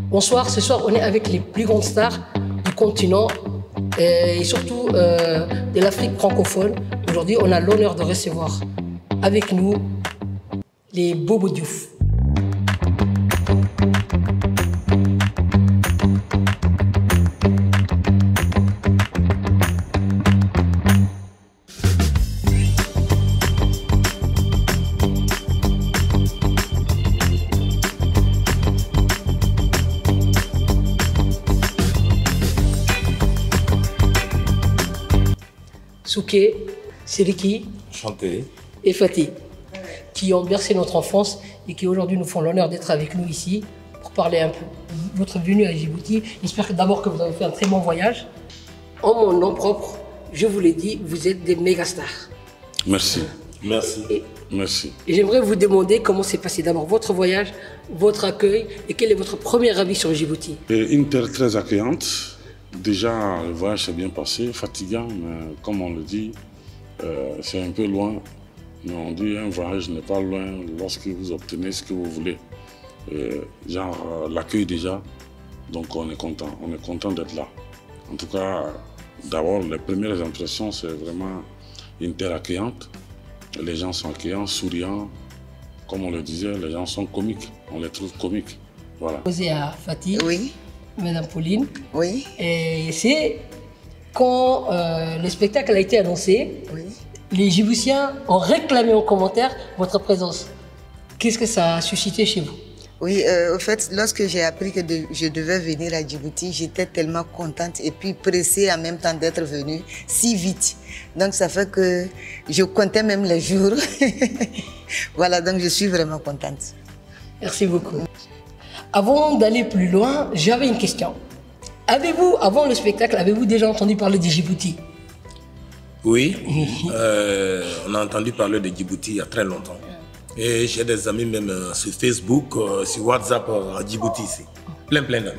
Bonsoir, ce soir on est avec les plus grandes stars du continent et surtout de l'Afrique francophone. Aujourd'hui on a l'honneur de recevoir avec nous les Bobo Diouf. Souké, Siriki, Chanté et Fatih, qui ont bercé notre enfance et qui aujourd'hui nous font l'honneur d'être avec nous ici pour parler un peu de votre venue à Djibouti. J'espère d'abord que vous avez fait un très bon voyage. En mon nom propre, je vous l'ai dit, vous êtes des méga stars. Merci. Merci. Merci. Et j'aimerais vous demander comment s'est passé d'abord votre voyage, votre accueil et quel est votre premier avis sur Djibouti. Une terre très accueillante. Déjà, le voyage s'est bien passé, fatigant, mais comme on le dit, c'est un peu loin. Mais on dit un voyage n'est pas loin lorsque vous obtenez ce que vous voulez. L'accueil déjà, donc on est content d'être là. En tout cas, d'abord, les premières impressions, c'est vraiment une terre accueillante. Les gens sont accueillants, souriants. Comme on le disait, les gens sont comiques, on les trouve comiques. Voilà. Posé à Fatih. Oui. Madame Pauline. Oui. Et c'est quand le spectacle a été annoncé, oui, les Djiboutiens ont réclamé en commentaire votre présence. Qu'est-ce que ça a suscité chez vous? Oui, au fait, lorsque j'ai appris que je devais venir à Djibouti, j'étais tellement contente et puis pressée en même temps d'être venue si vite. Donc ça fait que je comptais même les jours. Voilà, donc je suis vraiment contente. Merci beaucoup. Avant d'aller plus loin, j'avais une question. Avez-vous, avant le spectacle, avez-vous déjà entendu parler de Djibouti? Oui, on a entendu parler de Djibouti il y a très longtemps. Et j'ai des amis même sur Facebook, sur WhatsApp à Djibouti ici. Plein d'amis.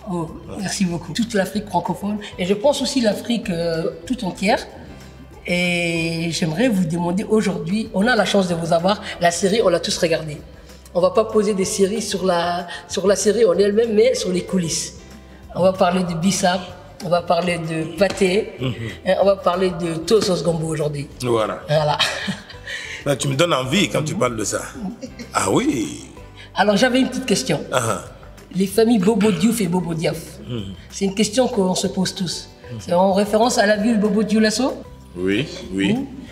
Oh, merci beaucoup. Toute l'Afrique francophone et je pense aussi l'Afrique tout entière. Et j'aimerais vous demander aujourd'hui, on a la chance de vous avoir, la série, on l'a tous regardée. On ne va pas poser des séries sur la série en elle-même, mais sur les coulisses. On va parler de Bissap, on va parler de Pathé, on va parler de Tosos Gombo aujourd'hui. Voilà. Ben, tu me donnes envie quand tu parles de ça. Ah oui. Alors j'avais une petite question. Les familles Bobo Diouf et Bobo Diaf, c'est une question qu'on se pose tous. C'est en référence à la ville Bobo Dioulasso? Oui,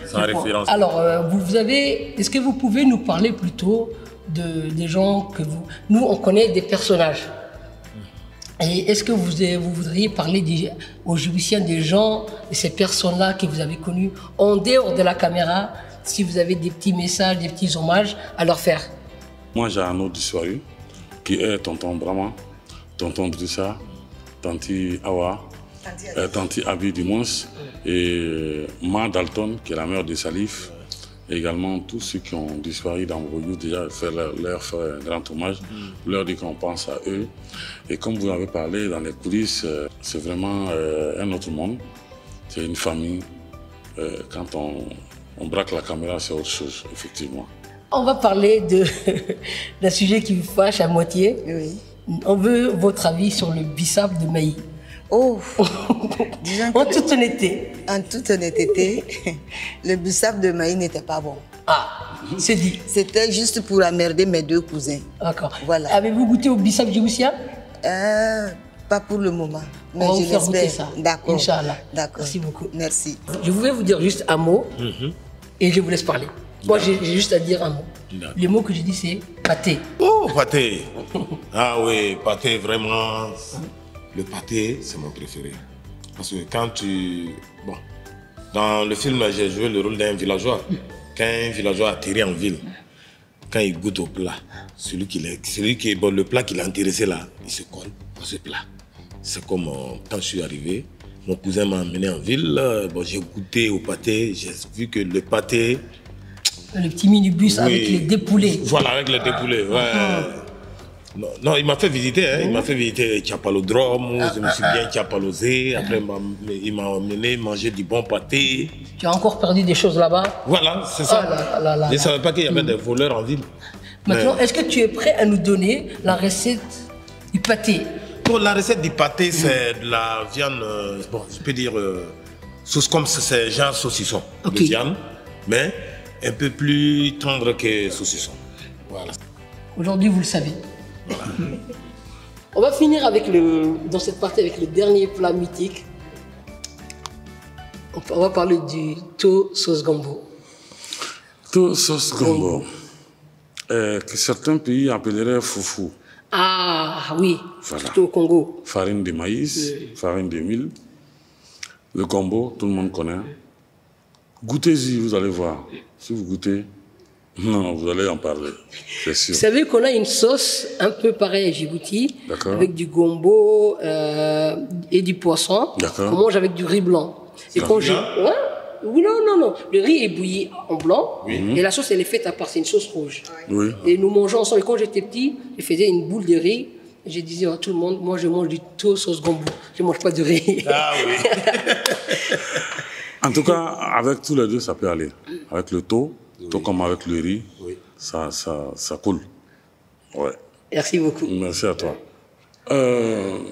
c'est en référence. Alors, est-ce que vous pouvez nous parler plutôt des gens que vous... Nous, on connaît des personnages. Et est-ce que vous voudriez parler aux Djiboutiens des gens, de ces personnes-là que vous avez connues en dehors de la caméra, si vous avez des petits messages, des petits hommages à leur faire? Moi, j'ai un autre disparu, qui est tonton Brahma, tonton Drissa, tanti Awa, tanti Abi du moins, et Ma Dalton, qui est la mère de Salif. Et également tous ceux qui ont disparu dans Boyou, déjà leur faire un grand hommage, leur dire qu'on pense à eux. Et comme vous avez parlé dans les coulisses, c'est vraiment un autre monde, c'est une famille. Quand on braque la caméra, c'est autre chose, effectivement. On va parler d'un sujet qui vous fâche à moitié. Oui. On veut votre avis sur le bissap de Maï. Oh, en toute honnêteté. En toute honnêteté, le bissap de Maï n'était pas bon. Ah, c'est dit. C'était juste pour emmerder mes deux cousins. D'accord. Voilà. Avez-vous goûté au bissap djiboutien? Pas pour le moment. Mais on va je vous faire goûter ça. D'accord. Inch'Allah. D'accord. Merci beaucoup. Merci. Je voulais vous dire juste un mot et je vous laisse parler. Moi, j'ai juste à dire un mot. Le mot que j'ai dit, c'est pâté. Oh, pâté. Ah oui, pâté, vraiment. Le pâté, c'est mon préféré. Parce que quand tu... Bon, dans le film, j'ai joué le rôle d'un villageois. Quand un villageois atterrit en ville, quand il goûte au plat, le plat qu'il a intéressé là, il se colle à ce plat. C'est comme quand je suis arrivé, mon cousin m'a emmené en ville, j'ai goûté au pâté, j'ai vu que le pâté... Le petit minibus avec les dépoulés. Voilà, avec les dépoulés, ouais. Non, il m'a fait visiter, il m'a fait visiter Tchapalodrome, je me suis bien tchapalosé, après il m'a emmené manger du bon pâté. Tu as encore perdu des choses là-bas? Voilà, c'est ça. Je ne savais pas qu'il y avait des voleurs en ville. Maintenant, est-ce que tu es prêt à nous donner la recette Du pâté. Pour la recette du pâté, c'est de la viande, bon, je peux dire, comme c'est genre saucisson de viande, mais un peu plus tendre que saucisson. Voilà. Aujourd'hui, vous le savez. Voilà. On va finir avec dans cette partie avec le dernier plat mythique. On va parler du thau sauce gombo. Thau sauce gombo, que certains pays appelleraient foufou. Ah oui, voilà. Surtout au Congo. Farine de maïs, farine de mil. Le gombo, tout le monde connaît. Goûtez-y, vous allez voir. Si vous goûtez, non, vous allez en parler, c'est sûr. Vous savez qu'on a une sauce un peu pareille à Djibouti, avec du gombo et du poisson. On mange avec du riz blanc. Et quand non. Le riz est bouilli en blanc et la sauce, elle est faite à part. C'est une sauce rouge. Oui. Et nous mangeons ensemble. Et quand j'étais petit, je faisais une boule de riz. Et je disais à tout le monde, moi, je mange du thau sauce gombo. Je ne mange pas de riz. Ah oui. En tout cas, avec tous les deux, ça peut aller. Avec le thau, tout comme avec le riz, ça coule. Ouais. Merci beaucoup. Merci à toi.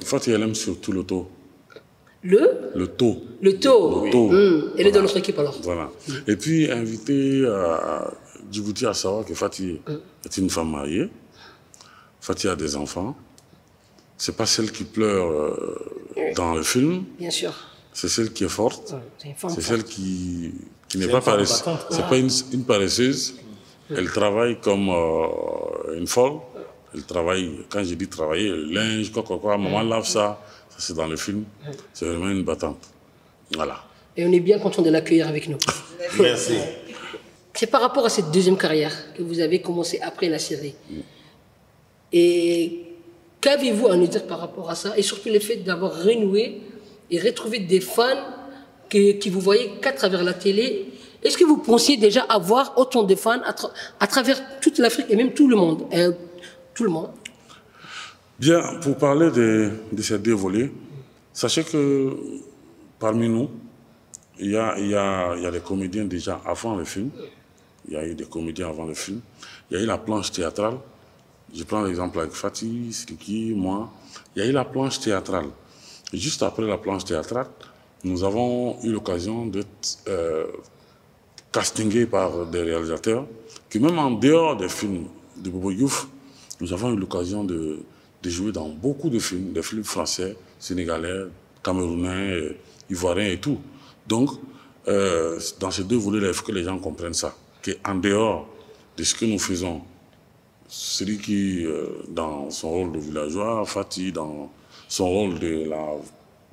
Fatih, elle aime surtout le thau. Le thau. Le thau. Elle est dans notre équipe alors. Voilà. Et puis, inviter Djibouti à savoir que Fatih est une femme mariée. Fatih a des enfants. C'est pas celle qui pleure dans le film. Bien sûr. C'est celle qui est forte. C'est celle qui n'est pas paresseuse. C'est pas une paresseuse. Elle travaille comme une folle. Elle travaille, quand je dis travailler, le linge, quoi, maman lave ça. Ça, c'est dans le film. C'est vraiment une battante. Voilà. Et on est bien content de l'accueillir avec nous. Merci. C'est par rapport à cette deuxième carrière que vous avez commencé après la série. Et qu'avez-vous à nous dire par rapport à ça? Et surtout le fait d'avoir renoué et retrouvé des fans qui vous voyaient qu'à travers la télé. Est-ce que vous pensiez déjà avoir autant de fans à travers toute l'Afrique et même tout le monde? Tout le monde. Bien, pour parler de ces deux volets, sachez que parmi nous, il y a des comédiens déjà avant le film. Il y a eu des comédiens avant le film. Il y a eu la planche théâtrale. Je prends l'exemple avec Fatih, Sliki, moi. Il y a eu la planche théâtrale. Et juste après la planche théâtrale, nous avons eu l'occasion d'être castingés par des réalisateurs qui, même en dehors des films de Bobo Youf, nous avons eu l'occasion de jouer dans beaucoup de films, des films français, sénégalais, camerounais, ivoiriens et tout. Donc, dans ces deux volets-là, il faut que les gens comprennent ça. Qu'en dehors de ce que nous faisons, celui qui, dans son rôle de villageois, Fatih, dans son rôle de la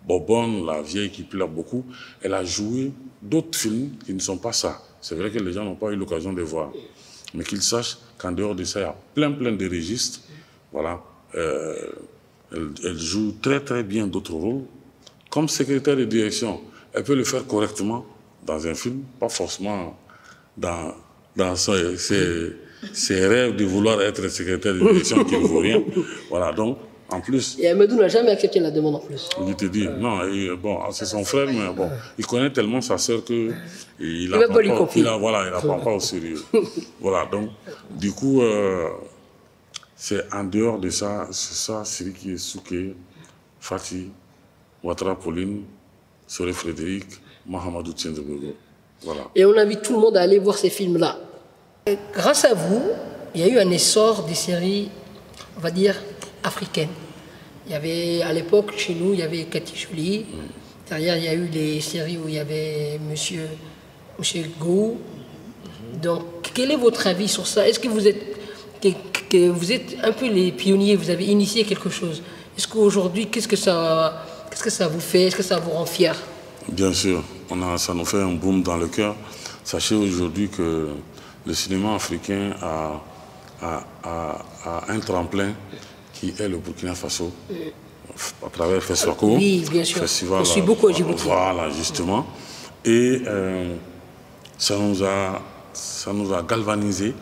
bobonne, la vieille qui pleure beaucoup, elle a joué d'autres films qui ne sont pas ça. C'est vrai que les gens n'ont pas eu l'occasion de voir. Mais qu'ils sachent qu'en dehors de ça, il y a plein de registres. Voilà. Elle joue très bien d'autres rôles. Comme secrétaire de direction, elle peut le faire correctement dans un film, pas forcément dans ses rêves de vouloir être secrétaire de direction qui ne vaut rien. Voilà, donc, en plus... Et Amadou n'a jamais accepté la demande en plus. Il te dit, non, bon, c'est son frère, mais bon, il connaît tellement sa sœur que... Il ne va pas lui confier. Voilà, il ne la prend pas au sérieux. Voilà, donc, du coup, c'est en dehors de ça, c'est ça, celui qui est Souké, Fatih, Ouattara Pauline, Soré Frédéric, Mahamadou Tiendebego. Voilà. Et on invite tout le monde à aller voir ces films-là. Grâce à vous, il y a eu un essor des séries, on va dire, africaines. Il y avait, à l'époque, chez nous, il y avait Cathy Jolie. Derrière, il y a eu les séries où il y avait Monsieur Gou. Donc, quel est votre avis sur ça? Est-ce que vous êtes un peu les pionniers, vous avez initié quelque chose? Est-ce qu'aujourd'hui, qu'est-ce que ça vous fait? Est-ce que ça vous rend fier? Bien sûr, ça nous fait un boom dans le cœur. Sachez aujourd'hui que le cinéma africain a un tremplin qui est le Burkina Faso, à travers Feswako. Oui, bien sûr. Festival, on suit beaucoup à Djibouti. Voilà, justement. Et ça nous a galvanisé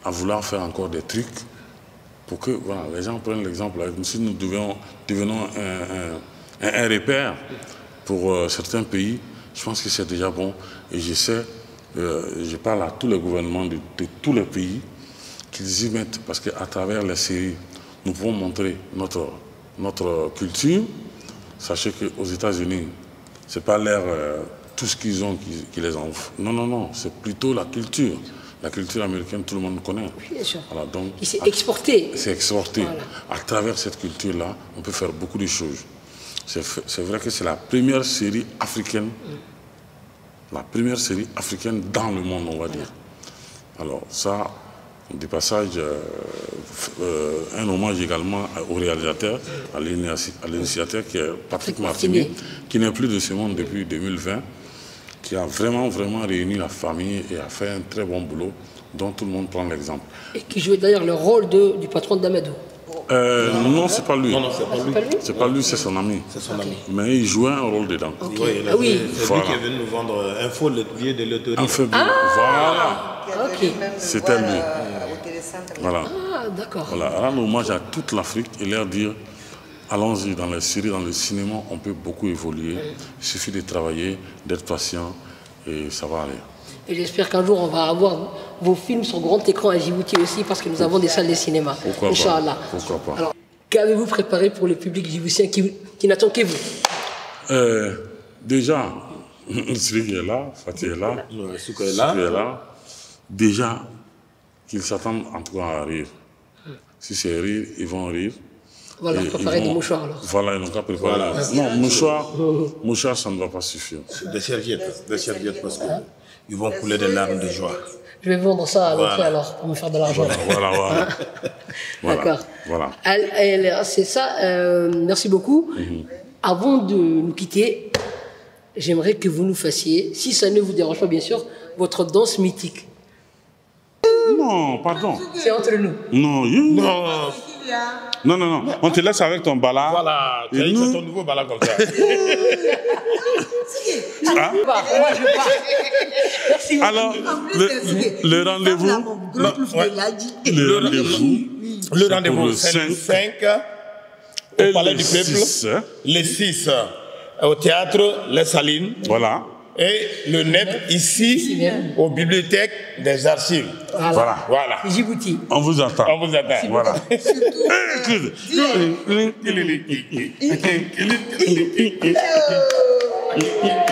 à vouloir faire encore des trucs pour que voilà, les gens prennent l'exemple. Si nous devenons un repère pour certains pays, je pense que c'est déjà bon. Et je sais, je parle à tous les gouvernements de tous les pays qu'ils y mettent, parce qu'à travers les séries, nous pouvons montrer notre culture. Sachez qu'aux États-Unis, ce n'est pas l'air, tout ce qu'ils ont qui les envoie. Non, non, non, c'est plutôt la culture. La culture américaine, tout le monde connaît. Oui, bien sûr. Voilà, donc, et c'est exporté. C'est exporté. Voilà. À travers cette culture-là, on peut faire beaucoup de choses. C'est vrai que c'est la première série africaine, la première série africaine dans le monde, on va dire. Alors ça, du passage, un hommage également au réalisateur, à l'initiateur qui est Patrick Martini, qui n'est plus de ce monde depuis 2020, qui a vraiment réuni la famille et a fait un très bon boulot dont tout le monde prend l'exemple. Et qui jouait d'ailleurs le rôle du patron d'Amadou. Non, c'est pas lui. Non, non, c'est pas lui. C'est pas lui, c'est son ami. C'est son ami. Mais il jouait un rôle dedans. Okay. Oui, Ah oui. C'est lui qui est venu nous vendre un faux billet de loterie. Un feu bleu. Voilà. Ok. C'était lui. Voilà. Ah, d'accord. Voilà. Rendre hommage à toute l'Afrique et leur dire allons-y dans les séries, dans le cinéma, on peut beaucoup évoluer. Il suffit de travailler, d'être patient et ça va aller. Et j'espère qu'un jour on va avoir vos films sur grand écran à Djibouti aussi parce que nous avons des salles de cinéma. Pourquoi Inch'Allah. pas. Pourquoi pas. Alors, qu'avez-vous préparé pour le public djiboutien qui n'attend que vous? Déjà, celui qui est là, Fatih est là, Celui qui est là, déjà qu'ils s'attendent en tout cas à rire. Si c'est rire, ils vont rire. Voilà, préparer des mouchoirs alors. Voilà, ils n'ont qu'à préparer. Voilà. Non, mouchoir, ça ne va pas suffire. Des serviettes parce qu'ils vont couler des larmes de joie. Je vais vendre ça à l'entrée Voilà. alors pour me faire de l'argent. Voilà. D'accord. Voilà. C'est ça. Merci beaucoup. Avant de nous quitter, j'aimerais que vous nous fassiez, si ça ne vous dérange pas bien sûr, votre danse mythique. Non, pardon. C'est entre nous. Non, non. On te laisse avec ton bala. Voilà, Et c'est nous- ton nouveau ballon comme ça. Hein? Moi, je pars. Merci beaucoup. Alors, le rendez-vous, Le rendez-vous, le c'est le 5 et au Palais le du Peuple. 6, hein? Le 6 au théâtre Les Salines. Voilà. Et le 9 ici, même. aux bibliothèques des archives. Voilà. Voilà. Djibouti. On vous attend. On vous attend. Voilà. Voilà.